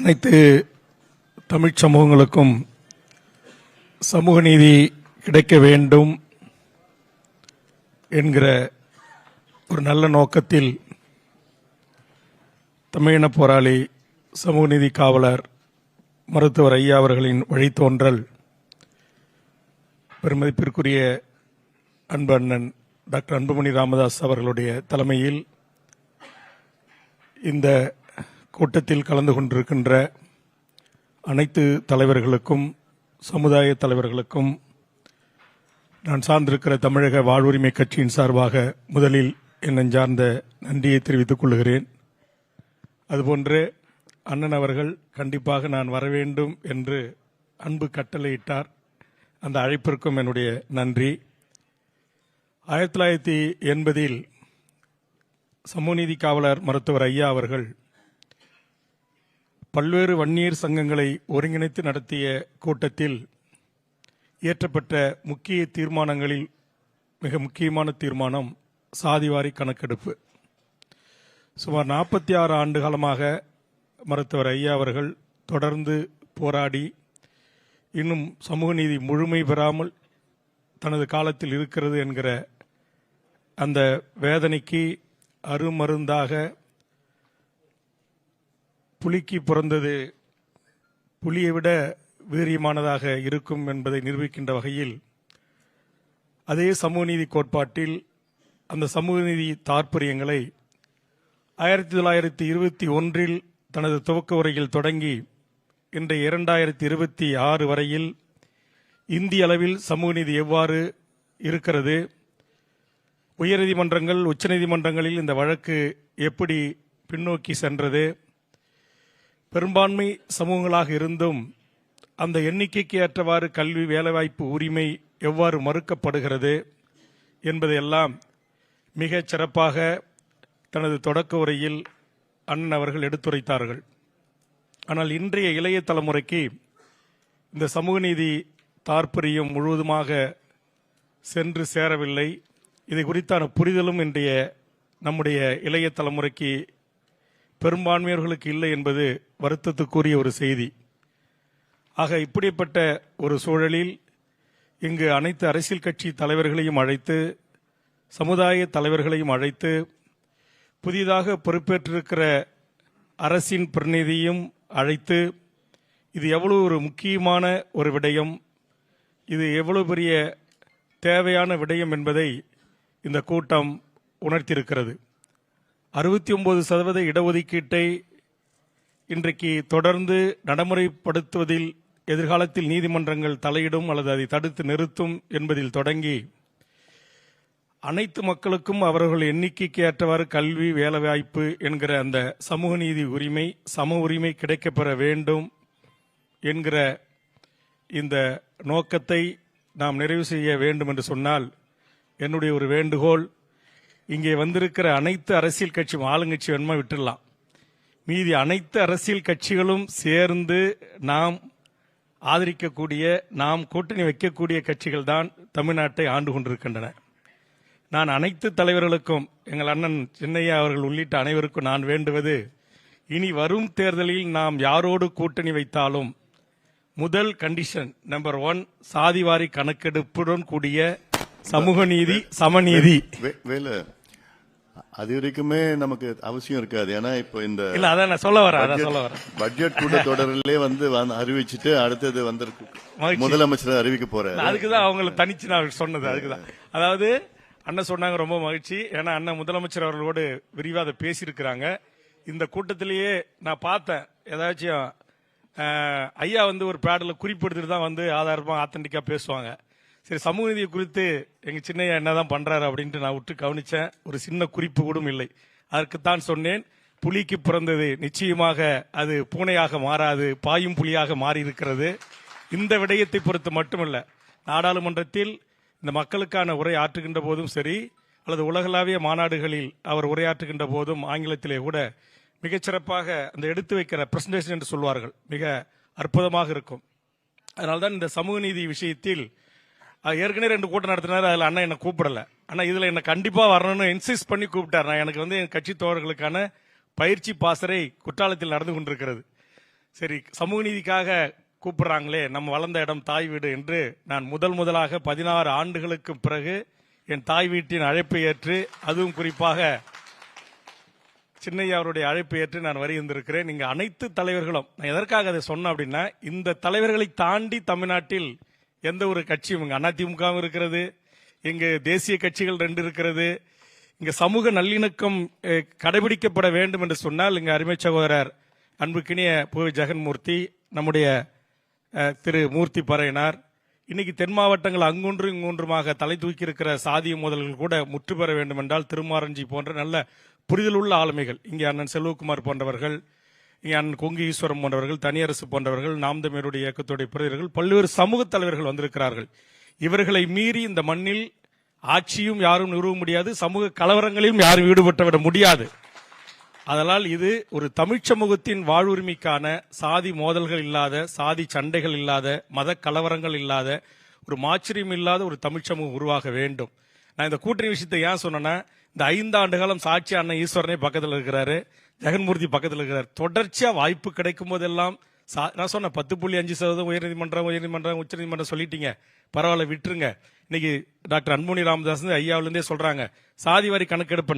அனைத்து தமிழ் சமூகங்களுக்கும் சமூக நீதி கிடைக்க வேண்டும் என்கிற ஒரு நல்ல நோக்கத்தில் தமிழின போராளி சமூக நீதி காவலர் மருத்துவர் ஐயா அவர்களின் வழித்தோன்றல் பெருமதிப்பிற்குரிய அன்பு அண்ணன் டாக்டர் அன்புமணி ராமதாஸ் அவர்களுடைய தலைமையில் இந்த கூட்டத்தில் கலந்து கொண்டிருக்கின்ற அனைத்து தலைவர்களுக்கும் சமுதாய தலைவர்களுக்கும் நான் சார்ந்திருக்கிற தமிழக வாழ்வுரிமை கட்சியின் சார்பாக முதலில் என் நெஞ்சார்ந்த நன்றியை தெரிவித்துக் கொள்கிறேன். அதுபோன்று அண்ணன் அவர்கள் கண்டிப்பாக நான் வர வேண்டும் என்று அன்பு கட்டளையிட்டார். அந்த அழைப்பிற்கும் என்னுடைய நன்றி. 1980 சமூக நீதி காவலர் மருத்துவர் ஐயா அவர்கள் பல்வேறு வன்னியர் சங்கங்களை ஒருங்கிணைத்து நடத்திய கூட்டத்தில் இயற்றப்பட்ட முக்கிய தீர்மானங்களில் மிக முக்கியமான தீர்மானம் சாதிவாரி கணக்கெடுப்பு. சுமார் 46 ஆண்டு காலமாக மருத்துவர் ஐயா அவர்கள் தொடர்ந்து போராடி இன்னும் சமூக நீதி முழுமை பெறாமல் தனது காலத்தில் இருக்கிறது என்கிற அந்த வேதனைக்கு அருமருந்தாக புலிக்கு பிறந்தது புலியை விட வீரியமானதாக இருக்கும் என்பதை நிரூபிக்கின்ற வகையில் அதே சமூக நீதி கோட்பாட்டில் அந்த சமூக நீதி தாற்பயங்களை 1921 தனது துவக்க உரையில் தொடங்கி இன்றைய 2026 வரையில் இந்திய அளவில் சமூக நீதி எவ்வாறு இருக்கிறது, உயர்நீதிமன்றங்கள் உச்சநீதிமன்றங்களில் இந்த வழக்கு எப்படி பின்னோக்கி சென்றது, பெரும்பான்மை சமூகங்களாக இருந்தும் அந்த எண்ணிக்கைக்கு ஏற்றவாறு கல்வி வேலைவாய்ப்பு உரிமை எவ்வாறு மறுக்கப்படுகிறது என்பதையெல்லாம் மிகச் சிறப்பாக தனது தொடக்க உரையில் அண்ணன் அவர்கள் எடுத்துரைத்தார்கள். ஆனால் இன்றைய இளைய தலைமுறைக்கு இந்த சமூக நீதி தாற்பயம் முழுவதுமாக சென்று சேரவில்லை. இதை குறித்தான புரிதலும் இன்றைய நம்முடைய இளைய தலைமுறைக்கு பெரும்பான்மையர்களுக்கு இல்லை என்பது வருத்தத்துக்குரிய ஒரு செய்தி. ஆக இப்படிப்பட்ட ஒரு சூழலில் இங்கு அனைத்து அரசியல் கட்சி தலைவர்களையும் அழைத்து சமுதாய தலைவர்களையும் அழைத்து புதிதாக பொறுப்பேற்றிருக்கிற அரசின் பிரதிநிதியும் அழைத்து இது எவ்வளவு ஒரு முக்கியமான ஒரு விடயம், இது எவ்வளவு பெரிய தேவையான விடயம் என்பதை இந்த கூட்டம் உணர்த்தியிருக்கிறது. 69% இடஒதுக்கீட்டை இன்றைக்கு தொடர்ந்து நடைமுறைப்படுத்துவதில் எதிர்காலத்தில் நீதிமன்றங்கள் தலையிடும் அல்லது அதை தடுத்து நிறுத்தும் என்பதில் தொடங்கி அனைத்து மக்களுக்கும் அவர்கள் எண்ணிக்கைக்கு ஏற்றவாறு கல்வி வேலைவாய்ப்பு என்கிற அந்த சமூக நீதி உரிமை சம உரிமை கிடைக்கப்பெற வேண்டும் என்கிற இந்த நோக்கத்தை நாம் நிறைவு செய்ய வேண்டும் என்று சொன்னால் என்னுடைய ஒரு வேண்டுகோள், இங்கே வந்திருக்கிற அனைத்து அரசியல் கட்சியும் ஆளுங்கட்சி வேணுமா விட்டுடலாம், மீதி அனைத்து அரசியல் கட்சிகளும் சேர்ந்து நாம் ஆதரிக்கக்கூடிய நாம் கூட்டணி வைக்கக்கூடிய கட்சிகள் தான் தமிழ்நாட்டை ஆண்டு கொண்டிருக்கின்றன. நான் அனைத்து தலைவர்களுக்கும் எங்கள் அண்ணன் சின்னையா அவர்கள் உள்ளிட்ட அனைவருக்கும் நான் வேண்டுவது, இனி வரும் தேர்தலில் நாம் யாரோடு கூட்டணி வைத்தாலும் முதல் கண்டிஷன் நம்பர் 1 சாதிவாரி கணக்கெடுப்புடன் கூடிய சமூக நீதி சமநீதி. அது வரைக்குமே நமக்கு அவசியம் இருக்காது. ஏன்னா இப்போ இந்த இல்ல அதான் நான் சொல்ல வரேன் பட்ஜெட் கூட்டத்தொடரிலே அறிவிச்சுட்டு அடுத்தது முதலமைச்சர் அறிவிக்க போறாரு. அதுக்குதான் அவங்களை தனிச்சு நான் சொன்னது. அதுக்குதான், அதாவது அண்ணன் சொன்னாங்க ரொம்ப மகிழ்ச்சி. ஏன்னா அண்ணன் முதலமைச்சர் அவர்களோடு விரிவாக அதை பேசியிருக்கிறாங்க. இந்த கூட்டத்திலேயே நான் பார்த்தேன், ஏதாச்சும் ஐயா ஒரு பேடில் குறிப்பெடுத்துட்டு தான் ஆதாரமாக ஆத்தன்டிக்கா பேசுவாங்க. சரி, சமூக நீதியை குறித்து எங்க சின்னையா என்னதான் பண்றாரு அப்படின்ட்டு நான் விட்டு கவனிச்சேன். ஒரு சின்ன குறிப்பு கூட இல்லை. அதற்குத்தான் சொன்னேன், புலிக்கு பிறந்தது நிச்சயமாக அது பூனையாக மாறாது, பாயும் புலியாக மாறி இருக்கிறது. இந்த விடயத்தை பொறுத்து மட்டுமல்ல, நாடாளுமன்றத்தில் இந்த மக்களுக்கான உரை ஆற்றுகின்ற போதும் சரி, அல்லது உலகளாவிய மாநாடுகளில் அவர் உரையாற்றுகின்ற போதும் ஆங்கிலத்திலே கூட மிகச்சிறப்பாக அந்த எடுத்து வைக்கிற பிரசன்டேஷன் என்று சொல்வார்கள், மிக அற்புதமாக இருக்கும். அதனால்தான் இந்த சமூக நீதி விஷயத்தில் ஏற்கனவே 2 கூட்டம் நடத்தினார். அதில் அண்ணா என்னை கூப்பிடல. ஆனா இதுல என்ன கண்டிப்பா வரணும்னு இன்சிஸ்ட் பண்ணி கூப்பிட்டார். நான் எனக்கு என் கட்சி தோழர்களுக்கான பயிற்சி பாசறை குற்றாலத்தில் நடந்து கொண்டிருக்கிறது. சரி, சமூக நீதிக்காக கூப்பிடுறாங்களே, நம்ம வளர்ந்த இடம் தாய் வீடு என்று நான் முதலாக 16 ஆண்டுகளுக்கு பிறகு என் தாய் வீட்டின் அழைப்பை ஏற்று, அதுவும் குறிப்பாக சின்னையா அவருடைய அழைப்பை ஏற்று நான் வருகின்றிருக்கிறேன். நீங்க அனைத்து தலைவர்களும், நான் எதற்காக அதை சொன்னேன் அப்படின்னா, இந்த தலைவர்களை தாண்டி தமிழ்நாட்டில் எந்த ஒரு கட்சியும், இங்க அதிமுகவும் இருக்கிறது, இங்கு தேசிய கட்சிகள் 2 இருக்கிறது, இங்க சமூக நல்லிணக்கம் கடைபிடிக்கப்பட வேண்டும் என்று சொன்னால், இங்க அருமை சகோதரர் அன்புக்கினிய புவி ஜெகன்மூர்த்தி, நம்முடைய திரு மூர்த்தி பறையனார், இன்னைக்கு தென் மாவட்டங்கள் அங்கொன்று இங்கொன்றுமாக தலை தூக்கி இருக்கிற சாதிய மோதல்கள் கூட முற்று பெற வேண்டும் என்றால் திருமாரஞ்சி போன்ற நல்ல புரிதலுள்ள ஆளுமைகள், இங்கே அண்ணன் செல்வகுமார் போன்றவர்கள், இங்கே அண்ணன் கொங்கு ஈஸ்வரம் போன்றவர்கள், தனியரசு போன்றவர்கள், நாம் தமிழருடைய இயக்கத்துடைய பிரதிநிதிகள், பல்வேறு சமூக தலைவர்கள் வந்திருக்கிறார்கள். இவர்களை மீறி இந்த மண்ணில் ஆட்சியும் யாரும் நிறுவ முடியாது, சமூக கலவரங்களிலும் யாரும் ஈடுபட்டுவிட முடியாது. அதனால் இது ஒரு தமிழ் சமூகத்தின் வாழ்வுரிமைக்கான, சாதி மோதல்கள் இல்லாத, சாதி சண்டைகள் இல்லாத, மத கலவரங்கள் இல்லாத, ஒரு மாச்சரியம் இல்லாத ஒரு தமிழ் சமூகம் உருவாக வேண்டும். நான் இந்த கூட்டணி விஷயத்தை ஏன் சொன்னேன்னா, இந்த 5 ஆண்டு காலம் சாட்சி அண்ணன் ஈஸ்வரனே பக்கத்தில் இருக்கிறாரு, ஜெகன்மூர்த்தி பக்கத்தில் இருக்கிறார். தொடர்ச்சியா வாய்ப்பு கிடைக்கும் போதெல்லாம் நான் சொன்ன 10.5% உயர்நீதிமன்றம் உச்சநீதிமன்றம் சொல்லிட்டீங்க, பரவாயில்ல விட்டுருங்க. இன்னைக்கு டாக்டர் அன்புமணி ராமதாஸ் ஐயாவிலிருந்தே சொல்றாங்க, சாதி வாரி கணக்கெடுப்பு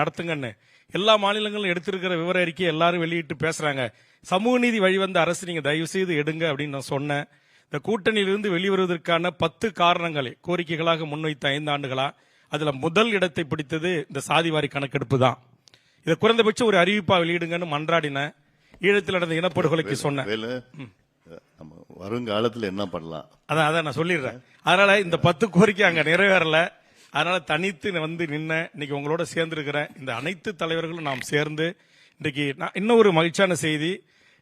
நடத்துங்கன்னு. எல்லா மாநிலங்களும் எடுத்திருக்கிற விவர அறிக்கையை எல்லாரும் வெளியிட்டு பேசுறாங்க. சமூக நீதி வழிவந்த அரசு நீங்க தயவு செய்து எடுங்க அப்படின்னு நான் சொன்னேன். இந்த கூட்டணியிலிருந்து வெளிவருவதற்கான 10 காரணங்களை கோரிக்கைகளாக முன்வைத்த 5 ஆண்டுகளா, அதுல முதல் இடத்தை பிடித்தது இந்த சாதிவாரி கணக்கெடுப்பு தான். இதை குறைந்தபட்சம் ஒரு அறிவிப்பா வெளியிடுங்கன்னு மன்றாடின. ஈழத்தில் நடந்த இனப்படுகொலைக்கு சொன்னேன், வருங்காலத்தில் என்ன பண்ணலாம் அதான் நான் சொல்லிடுறேன். அதனால இந்த 10 கோரிக்கை அங்க நிறைவேறல. அதனால தனித்து வந்து நின்ன இன்னைக்கு உங்களோட சேர்ந்து இருக்கிறேன். இந்த அனைத்து தலைவர்களும் நாம் சேர்ந்து இன்றைக்கு இன்னும் ஒரு மகிழ்ச்சியான செய்தி,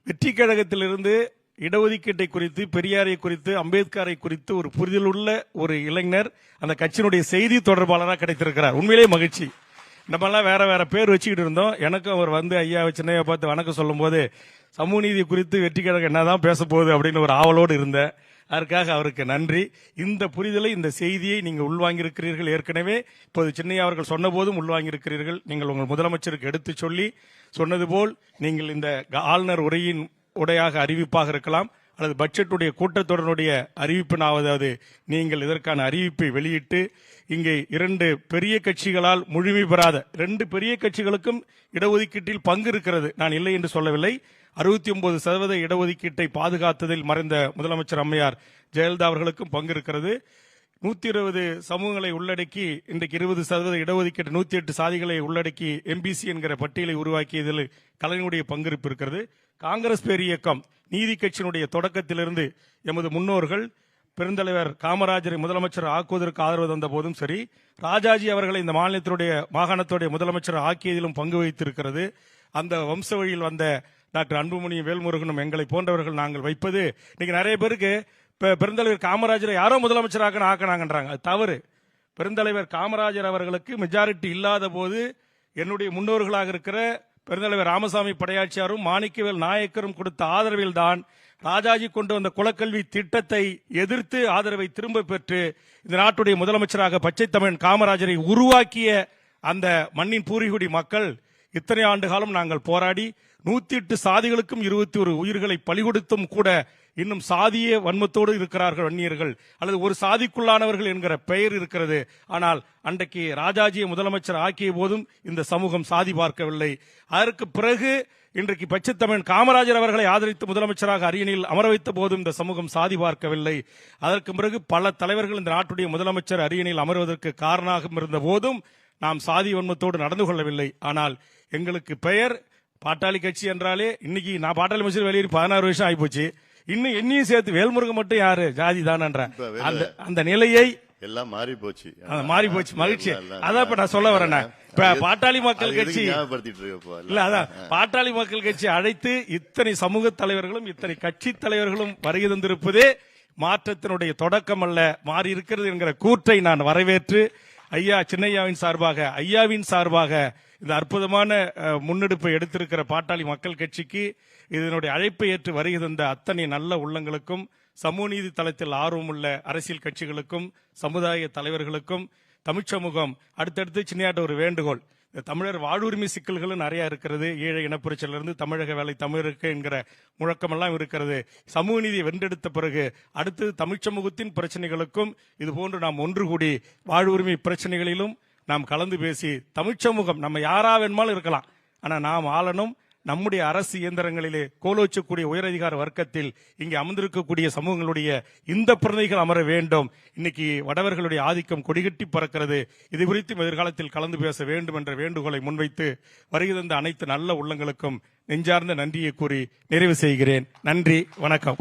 வெற்றி கழகத்திலிருந்து இடஒதுக்கீட்டை குறித்து, பெரியாரை குறித்து, அம்பேத்கரை குறித்து ஒரு புரிதலுள்ள ஒரு இளைஞர் அந்த கட்சியினுடைய செய்தி தொடர்பாளராக கிடைத்திருக்கிறார். உண்மையிலேயே மகிழ்ச்சி. நம்மெல்லாம் வேற வேற பேர் வச்சுக்கிட்டு இருந்தோம். எனக்கும் அவர் வந்து ஐயா சின்னையா பார்த்து வணக்கம் சொல்லும் போது, சமூக நீதி குறித்து வெற்றி கழகம் என்னதான் பேச போகுது அப்படின்னு ஒரு ஆவலோடு இருந்தேன். அதற்காக அவருக்கு நன்றி. இந்த புரிதலை, இந்த செய்தியை நீங்கள் உள்வாங்கியிருக்கிறீர்கள். ஏற்கனவே இப்போது சின்னையா அவர்கள் சொன்ன போதும் உள்வாங்கியிருக்கிறீர்கள். நீங்கள் உங்கள் முதலமைச்சருக்கு எடுத்து சொல்லி சொன்னது போல் நீங்கள் இந்த ஆளுநர் உரையாக அறிவிப்பாக இருக்கலாம், அல்லது பட்ஜெட்டுடைய கூட்டத்தொடருடைய அறிவிப்பினாவது நீங்கள் இதற்கான அறிவிப்பை வெளியிட்டு, இங்கே 2 பெரிய கட்சிகளால் முழுமை பெறாத 2 பெரிய கட்சிகளுக்கும் இடஒதுக்கீட்டில் பங்கு இருக்கிறது, நான் இல்லை என்று சொல்லவில்லை. 69% இடஒதுக்கீட்டை பாதுகாத்ததில் மறைந்த முதலமைச்சர் அம்மையார் ஜெயலலிதா அவர்களுக்கும் பங்கு இருக்கிறது. 120 சமூகங்களை உள்ளடக்கி இன்றைக்கு 20% இடஒதுக்கீட்டு 108 சாதிகளை உள்ளடக்கி எம்பிசி என்கிற பட்டியலை உருவாக்கியதில் கலைஞருடைய பங்களிப்பு இருக்கிறது. காங்கிரஸ் பேரியக்கம் நீதி கட்சியினுடைய தொடக்கத்திலிருந்து எமது முன்னோர்கள் பெருந்தலைவர் காமராஜரை முதலமைச்சர் ஆக்குவதற்கு ஆதரவு தந்த போதும் சரி, ராஜாஜி அவர்களை இந்த மாகாணத்துடைய முதலமைச்சர் ஆக்கியதிலும் பங்கு வகித்திருக்கிறது. அந்த வம்ச வழியில் வந்த டாக்டர் அன்புமணி வேல்முருகனும் எங்களை போன்றவர்கள் நாங்கள் வைப்பது, இன்னைக்கு நிறைய பேருக்கு பெருந்தலைவர் காமராஜரை யாரோ முதலமைச்சராக ஆக்கினாங்கன்றாங்க. அது தவறு. பெருந்தலைவர் காமராஜர் அவர்களுக்கு மெஜாரிட்டி இல்லாத போது என்னுடைய முன்னோர்களாக இருக்கிற பெருந்தலைவர் ராமசாமி படையாட்சியாரும் மாணிக்கவேல் நாயக்கரும் கொடுத்த ஆதரவில் தான் ராஜாஜி கொண்டு வந்த குலக்கல்வி திட்டத்தை எதிர்த்து ஆதரவை திரும்ப பெற்று இந்த நாட்டுடைய முதலமைச்சராக பச்சை தமிழன் காமராஜரை உருவாக்கிய அந்த மண்ணின் பூர்வீகுடி மக்கள் இத்தனை ஆண்டு காலம் நாங்கள் போராடி 108 சாதிகளுக்கும் 21 உயிர்களை பலிகொடுத்தும் கூட இன்னும் சாதிய வன்மத்தோடு இருக்கிறார்கள் வன்னியர்கள், அல்லது ஒரு சாதிக்குள்ளானவர்கள் என்கிற பெயர் இருக்கிறது. ஆனால் அன்றைக்கு ராஜாஜியை முதலமைச்சர் ஆக்கிய போதும் இந்த சமூகம் சாதி பார்க்கவில்லை. அதற்கு பிறகு இன்றைக்கு பச்சை தமிழன் காமராஜர் அவர்களை ஆதரித்து முதலமைச்சராக அரியணையில் அமர வைத்த போதும் இந்த சமூகம் சாதி பார்க்கவில்லை. அதற்கு பிறகு பல தலைவர்கள் இந்த நாட்டுடைய முதலமைச்சர் அரியணையில் அமர்வதற்கு காரணமாக இருந்த போதும் நாம் சாதி வன்மத்தோடு நடந்து கொள்ளவில்லை. ஆனால் எங்களுக்கு பெயர் பாட்டாளி கட்சி என்றாலே, இன்னைக்கு நான் பாட்டாளி கட்சி வெளியேறி 16 வருஷம் ஆயிப்போச்சு. இன்னும் என்னையும் சேர்த்து வேல்முருகன் மட்டும் யாரு ஜாதி தானன்ற அந்த நிலையை எல்லாம் மாறி போச்சு. மகிழ்ச்சி. அதான் இப்ப நான் சொல்ல வரேன். இப்ப பாட்டாளி மக்கள் கட்சி இல்ல, அதான் பாட்டாளி மக்கள் கட்சி அழைத்து இத்தனை சமூக தலைவர்களும் இத்தனை கட்சி தலைவர்களும் வருகை தந்திருப்பதே மாற்றத்தினுடைய தொடக்கம் அல்ல, மாறி இருக்கிறது என்கிற கூற்றை நான் வரவேற்று ஐயா சின்னையாவின் சார்பாக இந்த அற்புதமான முன்னெடுப்பை எடுத்திருக்கிற பாட்டாளி மக்கள் கட்சிக்கு, இதனுடைய அழைப்பை ஏற்று வருகை தந்த அத்தனை நல்ல உள்ளங்களுக்கும், சமூக நீதி தளத்தில் ஆர்வமுள்ள அரசியல் கட்சிகளுக்கும், சமுதாய தலைவர்களுக்கும், தமிழ்ச் சமூகம் அடுத்தடுத்து சின்னையாட்ட ஒரு வேண்டுகோள், இந்த தமிழர் வாழ்வுரிமை சிக்கல்களும் நிறைய இருக்கிறது. ஏழை இனப்பிரச்சனையிலிருந்து தமிழக வேலை தமிழருக்கு என்கிற முழக்கமெல்லாம் இருக்கிறது. சமூக நீதியை வென்றெடுத்த பிறகு அடுத்து தமிழ் சமூகத்தின் பிரச்சனைகளுக்கும் இதுபோன்று நாம் ஒன்று கூடி வாழ்வுரிமை பிரச்சனைகளிலும் நாம் கலந்து பேசி தமிழ் சமூகம் நம்ம யாரா வேணுமாலும் இருக்கலாம், ஆனா நாம் ஆளணும். நம்முடைய அரசு இயந்திரங்களிலே கோலோச்சக்கூடிய உயரதிகார வர்க்கத்தில் இங்கே அமர்ந்திருக்கக்கூடிய சமூகங்களுடைய இந்த பிரதிகள் அமர வேண்டும். இன்னைக்கு வடவர்களுடைய ஆதிக்கம் கொடிகட்டி பறக்கிறது. இது குறித்தும் எதிர்காலத்தில் கலந்து பேச வேண்டும் என்ற வேண்டுகோளை முன்வைத்து வருகை தந்த அனைத்து நல்ல உள்ளங்களுக்கும் நெஞ்சார்ந்த நன்றியை கூறி நிறைவு செய்கிறேன். நன்றி, வணக்கம்.